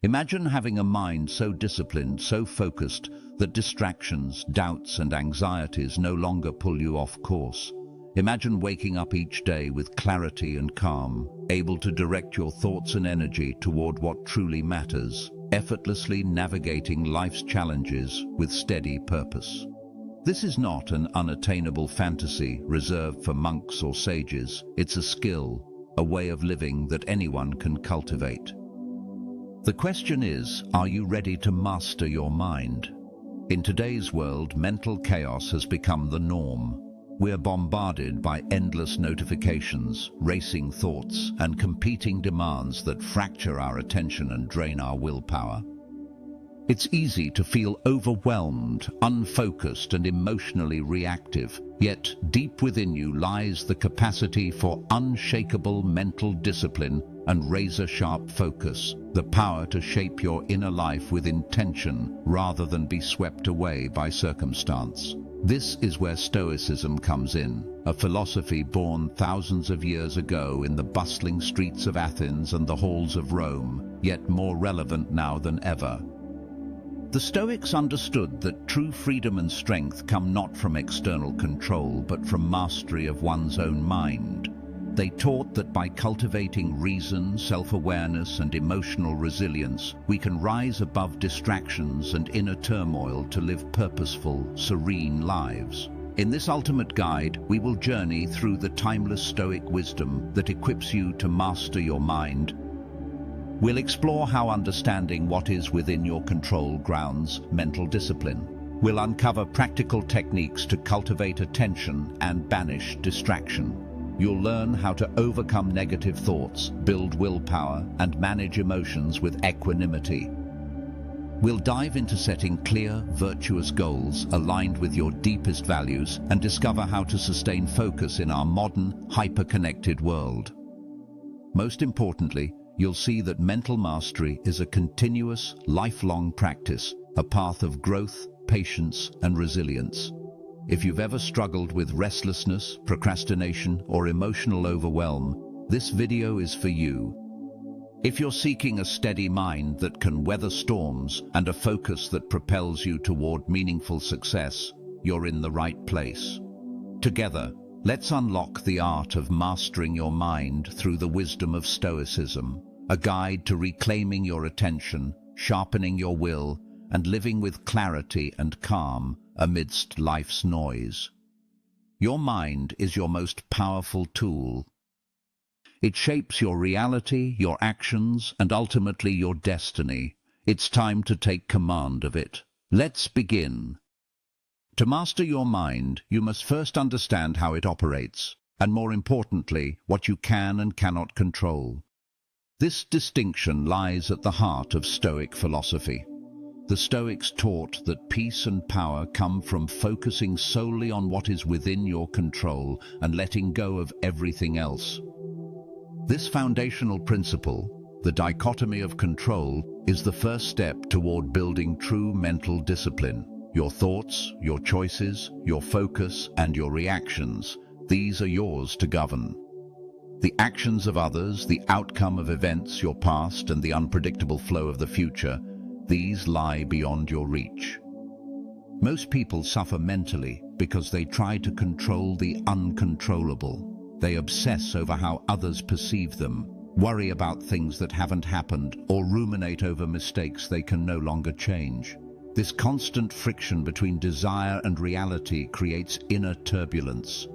Imagine having a mind so disciplined, so focused, that distractions, doubts, and anxieties no longer pull you off course. Imagine waking up each day with clarity and calm, able to direct your thoughts and energy toward what truly matters, effortlessly navigating life's challenges with steady purpose. This is not an unattainable fantasy reserved for monks or sages. It's a skill, a way of living that anyone can cultivate. The question is, are you ready to master your mind? In today's world, mental chaos has become the norm. We're bombarded by endless notifications, racing thoughts, and competing demands that fracture our attention and drain our willpower. It's easy to feel overwhelmed, unfocused, and emotionally reactive, yet deep within you lies the capacity for unshakable mental discipline and razor-sharp focus, the power to shape your inner life with intention rather than be swept away by circumstance. This is where Stoicism comes in, a philosophy born thousands of years ago in the bustling streets of Athens and the halls of Rome, yet more relevant now than ever. The Stoics understood that true freedom and strength come not from external control, but from mastery of one's own mind. They taught that by cultivating reason, self-awareness, and emotional resilience, we can rise above distractions and inner turmoil to live purposeful, serene lives. In this ultimate guide, we will journey through the timeless Stoic wisdom that equips you to master your mind. We'll explore how understanding what is within your control grounds mental discipline. We'll uncover practical techniques to cultivate attention and banish distraction. You'll learn how to overcome negative thoughts, build willpower, and manage emotions with equanimity. We'll dive into setting clear, virtuous goals aligned with your deepest values and discover how to sustain focus in our modern, hyper-connected world. Most importantly, you'll see that mental mastery is a continuous, lifelong practice, a path of growth, patience, and resilience. If you've ever struggled with restlessness, procrastination, or emotional overwhelm, this video is for you. If you're seeking a steady mind that can weather storms and a focus that propels you toward meaningful success, you're in the right place. Together, let's unlock the art of mastering your mind through the wisdom of Stoicism, a guide to reclaiming your attention, sharpening your will, and living with clarity and calm amidst life's noise. Your mind is your most powerful tool. It shapes your reality, your actions, and ultimately your destiny. It's time to take command of it. Let's begin. To master your mind, you must first understand how it operates, and more importantly, what you can and cannot control. This distinction lies at the heart of Stoic philosophy. The Stoics taught that peace and power come from focusing solely on what is within your control and letting go of everything else. This foundational principle, the dichotomy of control, is the first step toward building true mental discipline. Your thoughts, your choices, your focus, and your reactions, these are yours to govern. The actions of others, the outcome of events, your past, and the unpredictable flow of the future, these lie beyond your reach. Most people suffer mentally because they try to control the uncontrollable. They obsess over how others perceive them, worry about things that haven't happened, or ruminate over mistakes they can no longer change. This constant friction between desire and reality creates inner turbulence.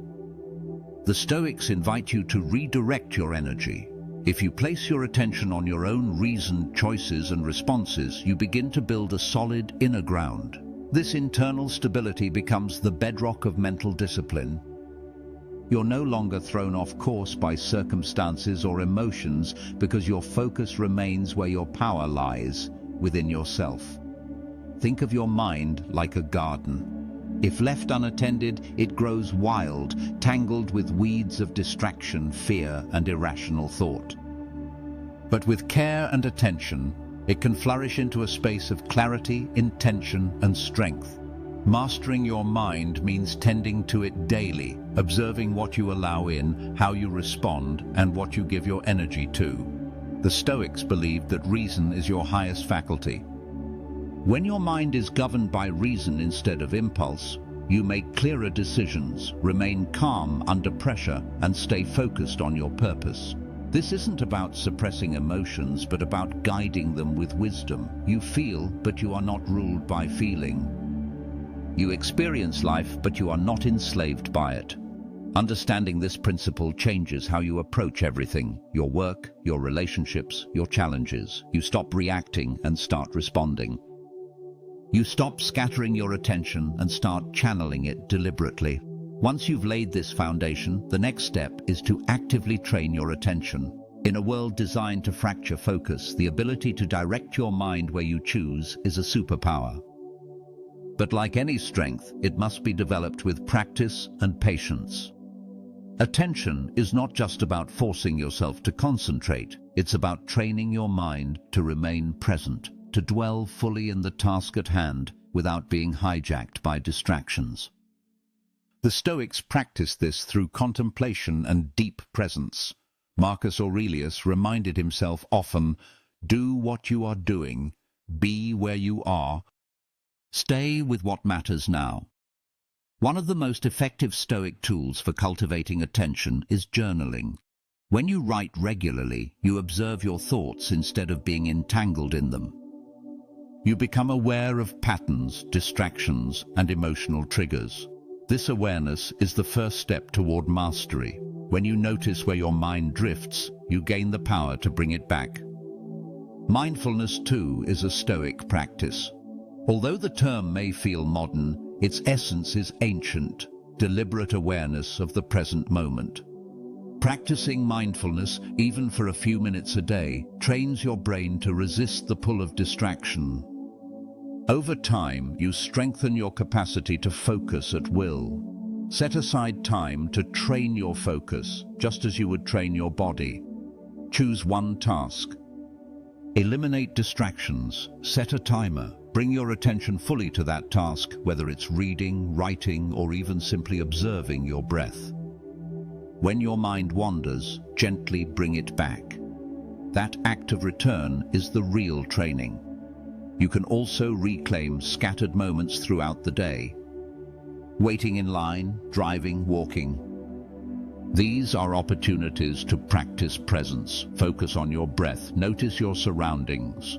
The Stoics invite you to redirect your energy. If you place your attention on your own reasoned choices and responses, you begin to build a solid inner ground. This internal stability becomes the bedrock of mental discipline. You're no longer thrown off course by circumstances or emotions because your focus remains where your power lies, within yourself. Think of your mind like a garden. If left unattended, it grows wild, tangled with weeds of distraction, fear, and irrational thought. But with care and attention, it can flourish into a space of clarity, intention, and strength. Mastering your mind means tending to it daily, observing what you allow in, how you respond, and what you give your energy to. The Stoics believed that reason is your highest faculty. When your mind is governed by reason instead of impulse, you make clearer decisions, remain calm under pressure, and stay focused on your purpose. This isn't about suppressing emotions, but about guiding them with wisdom. You feel, but you are not ruled by feeling. You experience life, but you are not enslaved by it. Understanding this principle changes how you approach everything: your work, your relationships, your challenges. You stop reacting and start responding. You stop scattering your attention and start channeling it deliberately. Once you've laid this foundation, the next step is to actively train your attention. In a world designed to fracture focus, the ability to direct your mind where you choose is a superpower. But like any strength, it must be developed with practice and patience. Attention is not just about forcing yourself to concentrate. It's about training your mind to remain present, to dwell fully in the task at hand without being hijacked by distractions. The Stoics practiced this through contemplation and deep presence. Marcus Aurelius reminded himself often, "Do what you are doing, be where you are, stay with what matters now." One of the most effective Stoic tools for cultivating attention is journaling. When you write regularly, you observe your thoughts instead of being entangled in them. You become aware of patterns, distractions, and emotional triggers. This awareness is the first step toward mastery. When you notice where your mind drifts, you gain the power to bring it back. Mindfulness, too, is a Stoic practice. Although the term may feel modern, its essence is ancient, deliberate awareness of the present moment. Practicing mindfulness, even for a few minutes a day, trains your brain to resist the pull of distraction. Over time, you strengthen your capacity to focus at will. Set aside time to train your focus, just as you would train your body. Choose one task. Eliminate distractions. Set a timer. Bring your attention fully to that task, whether it's reading, writing, or even simply observing your breath. When your mind wanders, gently bring it back. That act of return is the real training. You can also reclaim scattered moments throughout the day. Waiting in line, driving, walking. These are opportunities to practice presence. Focus on your breath. Notice your surroundings.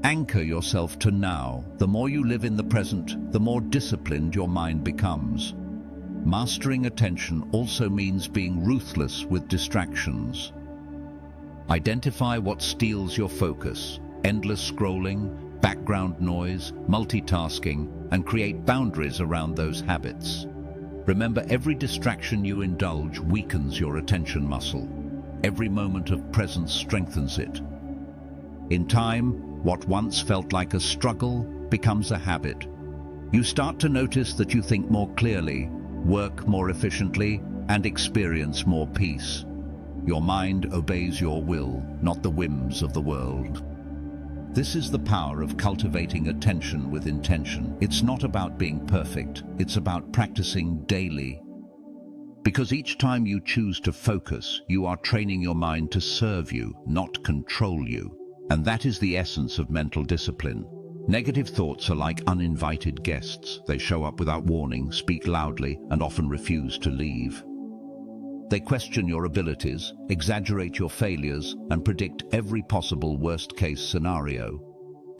Anchor yourself to now. The more you live in the present, the more disciplined your mind becomes. Mastering attention also means being ruthless with distractions. Identify what steals your focus. Endless scrolling, background noise, multitasking, and create boundaries around those habits. Remember, every distraction you indulge weakens your attention muscle. Every moment of presence strengthens it. In time, what once felt like a struggle becomes a habit. You start to notice that you think more clearly, work more efficiently, and experience more peace. Your mind obeys your will, not the whims of the world. This is the power of cultivating attention with intention. It's not about being perfect, it's about practicing daily. Because each time you choose to focus, you are training your mind to serve you, not control you. And that is the essence of mental discipline. Negative thoughts are like uninvited guests. They show up without warning, speak loudly, and often refuse to leave. They question your abilities, exaggerate your failures, and predict every possible worst-case scenario.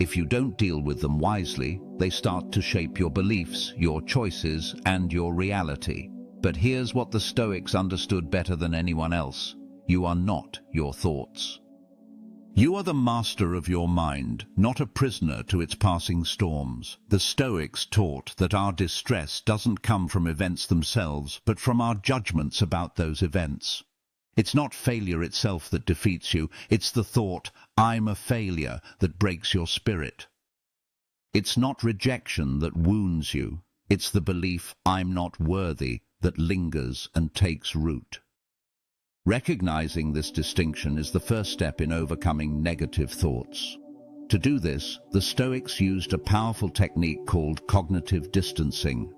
If you don't deal with them wisely, they start to shape your beliefs, your choices, and your reality. But here's what the Stoics understood better than anyone else. You are not your thoughts. You are the master of your mind, not a prisoner to its passing storms. The Stoics taught that our distress doesn't come from events themselves, but from our judgments about those events. It's not failure itself that defeats you, it's the thought, "I'm a failure," that breaks your spirit. It's not rejection that wounds you, it's the belief, "I'm not worthy," that lingers and takes root. Recognizing this distinction is the first step in overcoming negative thoughts. To do this, the Stoics used a powerful technique called cognitive distancing.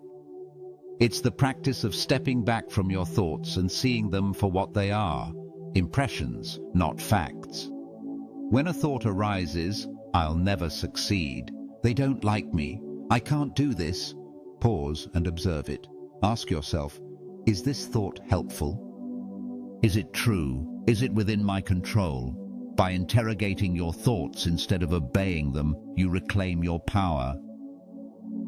It's the practice of stepping back from your thoughts and seeing them for what they are, impressions, not facts. When a thought arises, "I'll never succeed," "They don't like me," "I can't do this," pause and observe it. Ask yourself, is this thought helpful? Is it true? Is it within my control? By interrogating your thoughts instead of obeying them, you reclaim your power.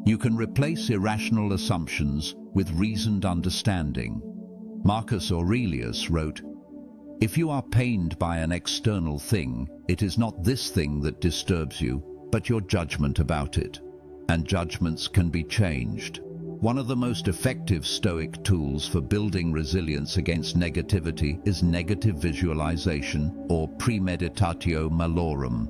You can replace irrational assumptions with reasoned understanding. Marcus Aurelius wrote, "If you are pained by an external thing, it is not this thing that disturbs you, but your judgment about it. And judgments can be changed." One of the most effective Stoic tools for building resilience against negativity is negative visualization, or premeditatio malorum.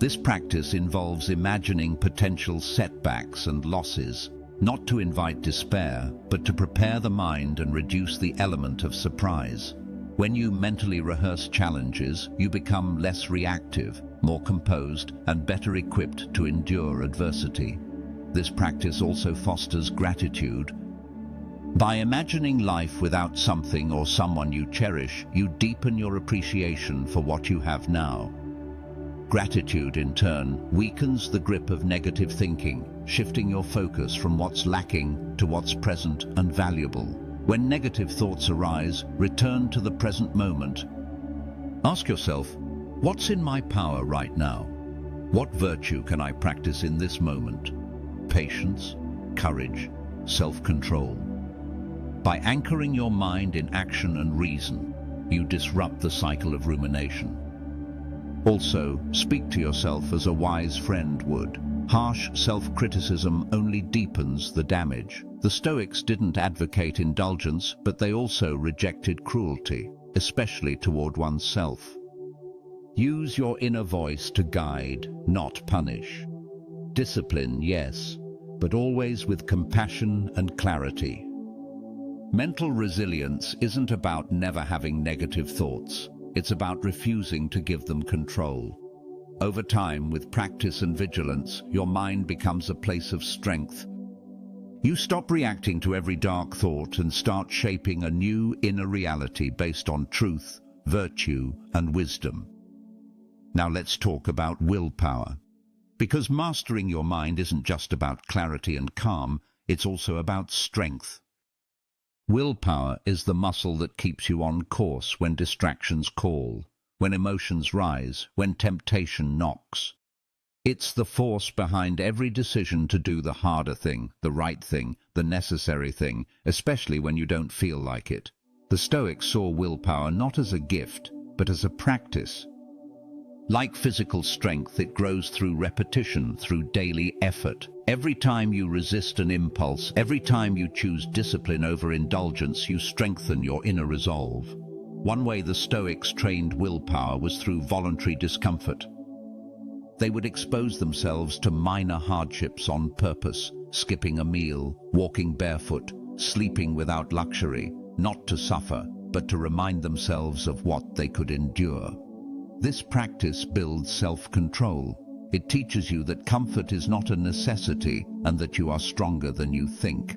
This practice involves imagining potential setbacks and losses, not to invite despair, but to prepare the mind and reduce the element of surprise. When you mentally rehearse challenges, you become less reactive, more composed, and better equipped to endure adversity. This practice also fosters gratitude. By imagining life without something or someone you cherish, you deepen your appreciation for what you have now. Gratitude, in turn, weakens the grip of negative thinking, shifting your focus from what's lacking to what's present and valuable. When negative thoughts arise, return to the present moment. Ask yourself, what's in my power right now? What virtue can I practice in this moment? Patience, courage, self-control. By anchoring your mind in action and reason, you disrupt the cycle of rumination. Also, speak to yourself as a wise friend would. Harsh self-criticism only deepens the damage. The Stoics didn't advocate indulgence, but they also rejected cruelty, especially toward oneself. Use your inner voice to guide, not punish. Discipline, yes, but always with compassion and clarity. Mental resilience isn't about never having negative thoughts. It's about refusing to give them control. Over time, with practice and vigilance, your mind becomes a place of strength. You stop reacting to every dark thought and start shaping a new inner reality based on truth, virtue, and wisdom. Now let's talk about willpower. Because mastering your mind isn't just about clarity and calm, it's also about strength. Willpower is the muscle that keeps you on course when distractions call, when emotions rise, when temptation knocks. It's the force behind every decision to do the harder thing, the right thing, the necessary thing, especially when you don't feel like it. The Stoics saw willpower not as a gift, but as a practice. Like physical strength, it grows through repetition, through daily effort. Every time you resist an impulse, every time you choose discipline over indulgence, you strengthen your inner resolve. One way the Stoics trained willpower was through voluntary discomfort. They would expose themselves to minor hardships on purpose, skipping a meal, walking barefoot, sleeping without luxury, not to suffer, but to remind themselves of what they could endure. This practice builds self-control. It teaches you that comfort is not a necessity and that you are stronger than you think.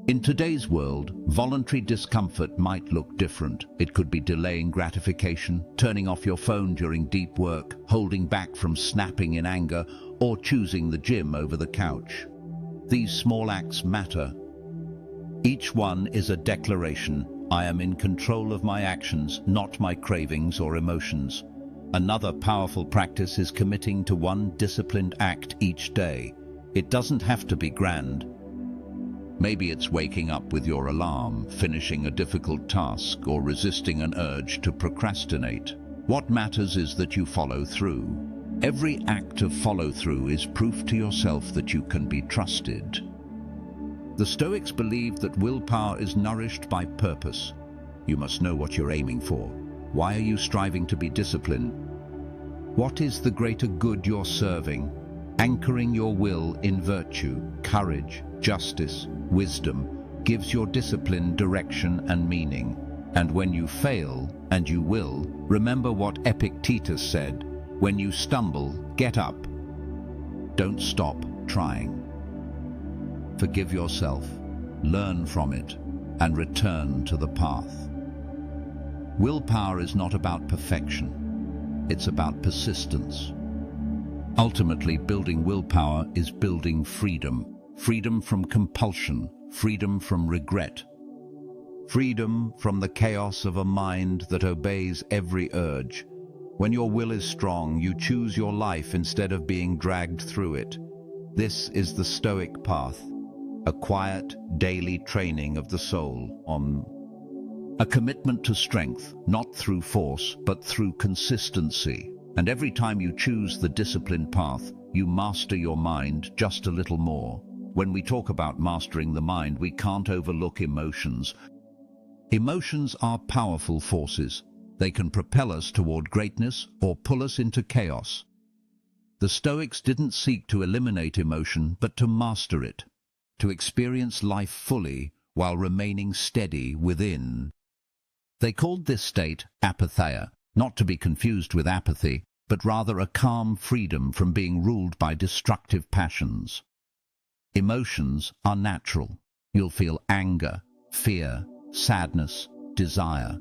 In today's world, voluntary discomfort might look different. It could be delaying gratification, turning off your phone during deep work, holding back from snapping in anger, or choosing the gym over the couch. These small acts matter. Each one is a declaration: I am in control of my actions, not my cravings or emotions. Another powerful practice is committing to one disciplined act each day. It doesn't have to be grand. Maybe it's waking up with your alarm, finishing a difficult task, or resisting an urge to procrastinate. What matters is that you follow through. Every act of follow-through is proof to yourself that you can be trusted. The Stoics believed that willpower is nourished by purpose. You must know what you're aiming for. Why are you striving to be disciplined? What is the greater good you're serving? Anchoring your will in virtue, courage, justice, wisdom gives your discipline direction and meaning. And when you fail, and you will, remember what Epictetus said: when you stumble, get up. Don't stop trying. Forgive yourself, learn from it, and return to the path. Willpower is not about perfection. it's about persistence. Ultimately, building willpower is building freedom. Freedom from compulsion, freedom from regret, freedom from the chaos of a mind that obeys every urge. When your will is strong, you choose your life instead of being dragged through it. This is the Stoic path, a quiet, daily training of the soul on a commitment to strength, not through force, but through consistency. And every time you choose the disciplined path, you master your mind just a little more. When we talk about mastering the mind, we can't overlook emotions. Emotions are powerful forces. They can propel us toward greatness or pull us into chaos. The Stoics didn't seek to eliminate emotion, but to master it, to experience life fully while remaining steady within. They called this state apatheia, not to be confused with apathy, but rather a calm freedom from being ruled by destructive passions. Emotions are natural. You'll feel anger, fear, sadness, desire.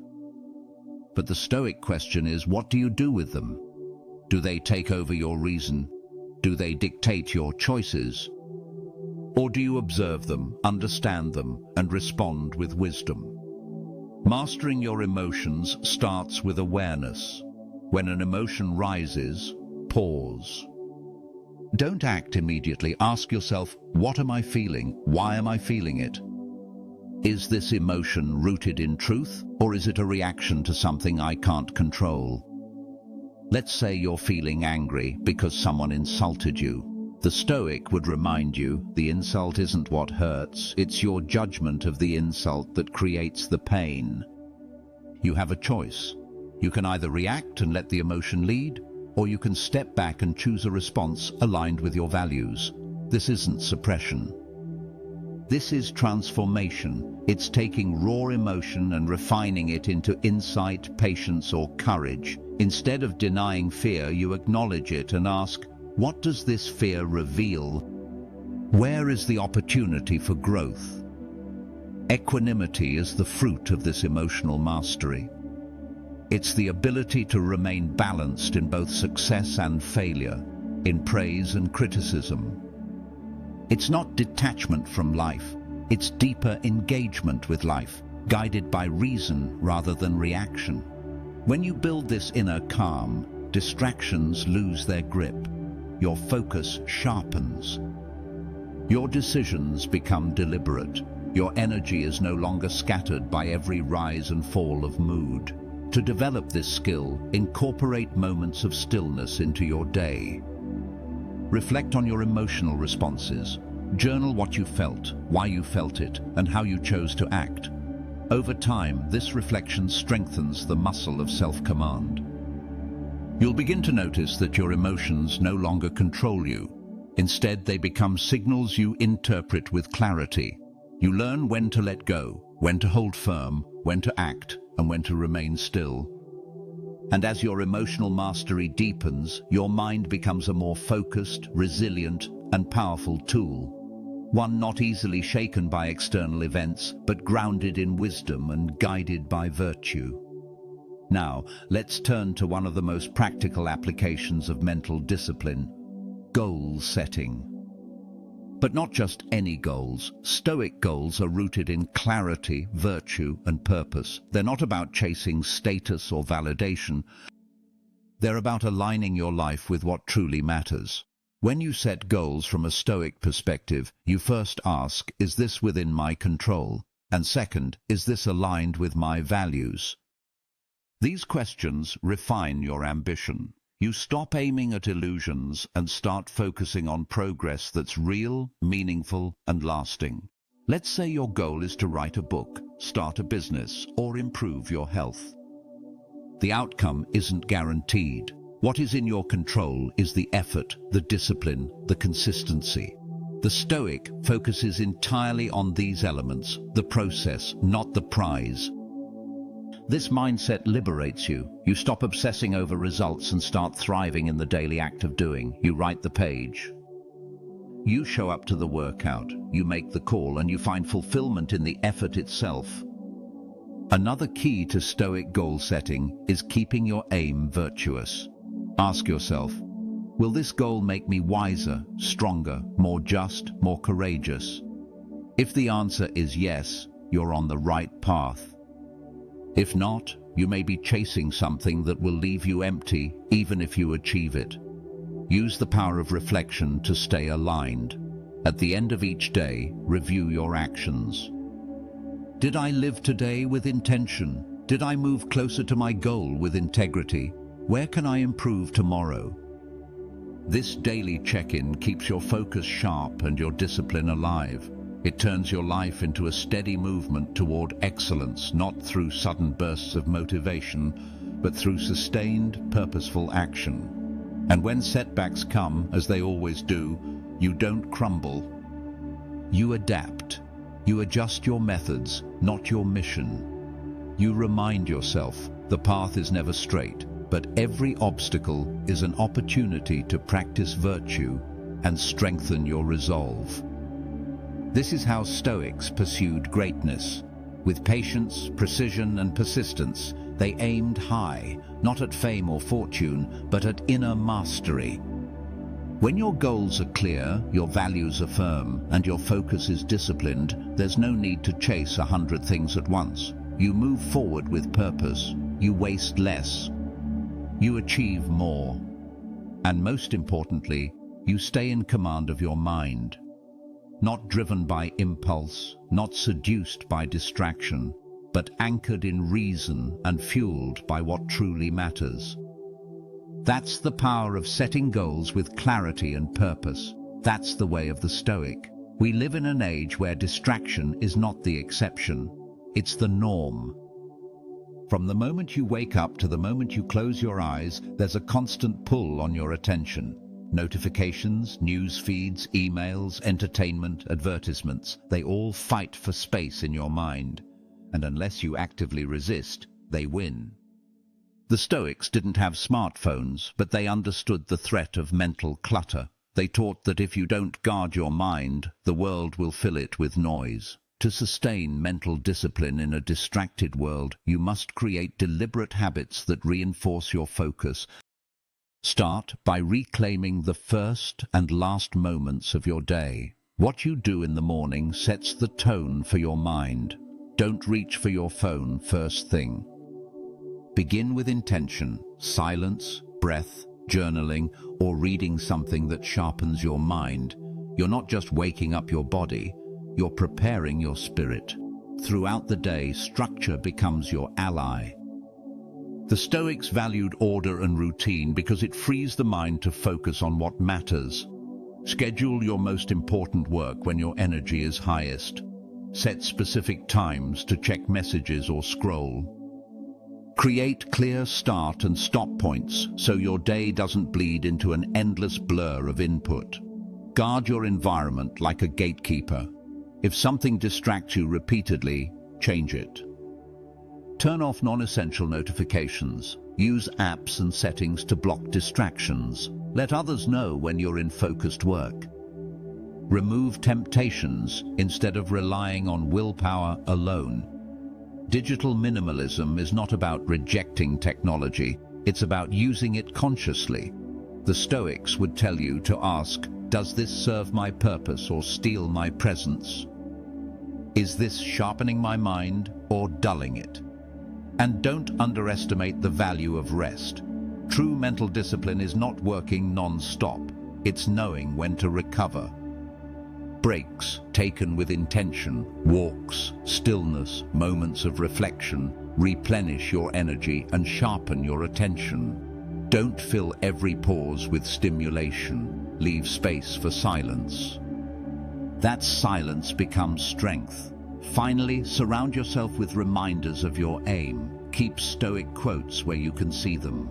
But the Stoic question is, what do you do with them? Do they take over your reason? Do they dictate your choices? Or do you observe them, understand them, and respond with wisdom? Mastering your emotions starts with awareness. When an emotion rises, pause. Don't act immediately. Ask yourself, what am I feeling? Why am I feeling it? Is this emotion rooted in truth, or is it a reaction to something I can't control? Let's say you're feeling angry because someone insulted you. The Stoic would remind you, the insult isn't what hurts, it's your judgment of the insult that creates the pain. You have a choice. You can either react and let the emotion lead, or you can step back and choose a response aligned with your values. This isn't suppression. This is transformation. It's taking raw emotion and refining it into insight, patience, or courage. Instead of denying fear, you acknowledge it and ask, what does this fear reveal? Where is the opportunity for growth? Equanimity is the fruit of this emotional mastery. It's the ability to remain balanced in both success and failure, in praise and criticism. It's not detachment from life, it's deeper engagement with life, guided by reason rather than reaction. When you build this inner calm, distractions lose their grip. Your focus sharpens. Your decisions become deliberate. Your energy is no longer scattered by every rise and fall of mood. To develop this skill, incorporate moments of stillness into your day. Reflect on your emotional responses. Journal what you felt, why you felt it, and how you chose to act. Over time, this reflection strengthens the muscle of self-command. You'll begin to notice that your emotions no longer control you. Instead, they become signals you interpret with clarity. You learn when to let go, when to hold firm, when to act, and when to remain still. And as your emotional mastery deepens, your mind becomes a more focused, resilient, and powerful tool. One not easily shaken by external events, but grounded in wisdom and guided by virtue. Now, let's turn to one of the most practical applications of mental discipline: goal setting. But not just any goals. Stoic goals are rooted in clarity, virtue, and purpose. They're not about chasing status or validation. They're about aligning your life with what truly matters. When you set goals from a Stoic perspective, you first ask, is this within my control? And second, is this aligned with my values? These questions refine your ambition. You stop aiming at illusions and start focusing on progress that's real, meaningful, and lasting. Let's say your goal is to write a book, start a business, or improve your health. The outcome isn't guaranteed. What is in your control is the effort, the discipline, the consistency. The Stoic focuses entirely on these elements, the process, not the prize. This mindset liberates you. You stop obsessing over results and start thriving in the daily act of doing. You write the page. You show up to the workout. You make the call, and you find fulfillment in the effort itself. Another key to Stoic goal setting is keeping your aim virtuous. Ask yourself, will this goal make me wiser, stronger, more just, more courageous? If the answer is yes, you're on the right path. If not, you may be chasing something that will leave you empty even if you achieve it. Use the power of reflection to stay aligned. At the end of each day, review your actions. Did I live today with intention? Did I move closer to my goal with integrity? Where can I improve tomorrow? This daily check-in keeps your focus sharp and your discipline alive. It turns your life into a steady movement toward excellence, not through sudden bursts of motivation, but through sustained, purposeful action. And when setbacks come, as they always do, you don't crumble. You adapt. You adjust your methods, not your mission. You remind yourself the path is never straight, but every obstacle is an opportunity to practice virtue and strengthen your resolve. This is how Stoics pursued greatness. With patience, precision, and persistence, they aimed high, not at fame or fortune, but at inner mastery. When your goals are clear, your values are firm, and your focus is disciplined, there's no need to chase 100 things at once. You move forward with purpose. You waste less. You achieve more. And most importantly, you stay in command of your mind. Not driven by impulse, not seduced by distraction, but anchored in reason and fueled by what truly matters. That's the power of setting goals with clarity and purpose. That's the way of the Stoic. We live in an age where distraction is not the exception, it's the norm. From the moment you wake up to the moment you close your eyes, there's a constant pull on your attention. Notifications, news feeds, emails, entertainment, advertisements, they all fight for space in your mind. And unless you actively resist, they win. The Stoics didn't have smartphones, but they understood the threat of mental clutter. They taught that if you don't guard your mind, the world will fill it with noise. To sustain mental discipline in a distracted world, you must create deliberate habits that reinforce your focus. Start by reclaiming the first and last moments of your day. What you do in the morning sets the tone for your mind. Don't reach for your phone first thing. Begin with intention, silence, breath, journaling, or reading something that sharpens your mind. You're not just waking up your body, you're preparing your spirit. Throughout the day, structure becomes your ally. The Stoics valued order and routine because it frees the mind to focus on what matters. Schedule your most important work when your energy is highest. Set specific times to check messages or scroll. Create clear start and stop points so your day doesn't bleed into an endless blur of input. Guard your environment like a gatekeeper. If something distracts you repeatedly, change it. Turn off non-essential notifications. Use apps and settings to block distractions. Let others know when you're in focused work. Remove temptations instead of relying on willpower alone. Digital minimalism is not about rejecting technology, it's about using it consciously. The Stoics would tell you to ask, does this serve my purpose or steal my presence? Is this sharpening my mind or dulling it? And don't underestimate the value of rest. True mental discipline is not working non-stop. It's knowing when to recover. Breaks taken with intention, walks, stillness, moments of reflection, replenish your energy and sharpen your attention. Don't fill every pause with stimulation. Leave space for silence. That silence becomes strength. Finally, surround yourself with reminders of your aim. Keep Stoic quotes where you can see them.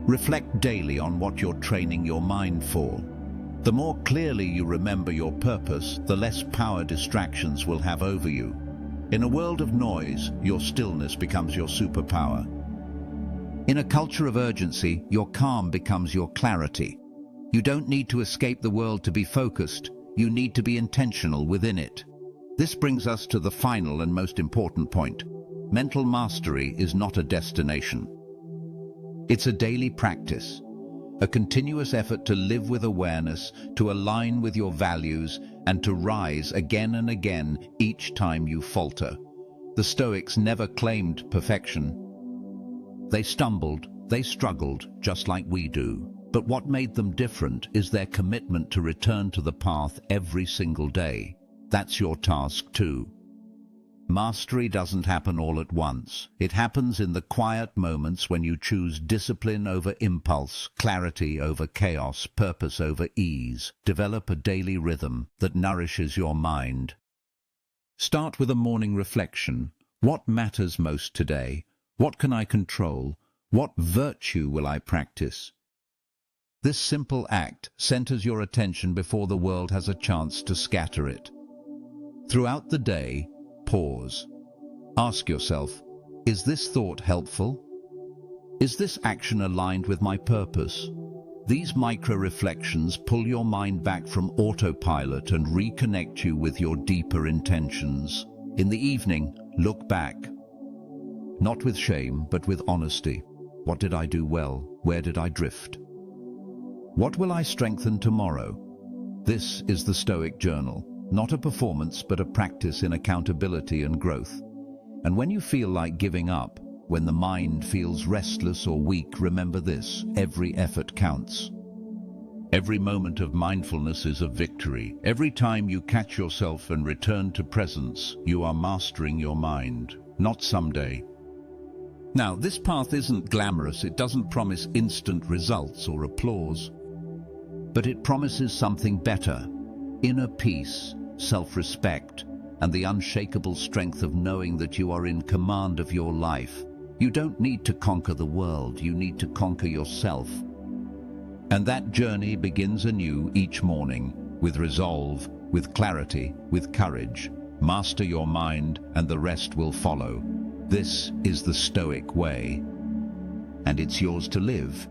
Reflect daily on what you're training your mind for. The more clearly you remember your purpose, the less power distractions will have over you. In a world of noise, your stillness becomes your superpower. In a culture of urgency, your calm becomes your clarity. You don't need to escape the world to be focused. You need to be intentional within it. This brings us to the final and most important point. Mental mastery is not a destination. It's a daily practice, a continuous effort to live with awareness, to align with your values, and to rise again and again each time you falter. The Stoics never claimed perfection. They stumbled, they struggled, just like we do. But what made them different is their commitment to return to the path every single day. That's your task too. Mastery doesn't happen all at once. It happens in the quiet moments when you choose discipline over impulse, clarity over chaos, purpose over ease. Develop a daily rhythm that nourishes your mind. Start with a morning reflection. What matters most today? What can I control? What virtue will I practice? This simple act centers your attention before the world has a chance to scatter it. Throughout the day, pause. Ask yourself, is this thought helpful? Is this action aligned with my purpose? These micro-reflections pull your mind back from autopilot and reconnect you with your deeper intentions. In the evening, look back. Not with shame, but with honesty. What did I do well? Where did I drift? What will I strengthen tomorrow? This is the Stoic Journal, not a performance but a practice in accountability and growth. And when you feel like giving up, when the mind feels restless or weak, remember this: every effort counts. Every moment of mindfulness is a victory. Every time you catch yourself and return to presence, you are mastering your mind, not someday. Now, this path isn't glamorous. It doesn't promise instant results or applause. But it promises something better: inner peace, self-respect, and the unshakable strength of knowing that you are in command of your life. You don't need to conquer the world, you need to conquer yourself. And that journey begins anew each morning, with resolve, with clarity, with courage. Master your mind, and the rest will follow. This is the Stoic way, and it's yours to live.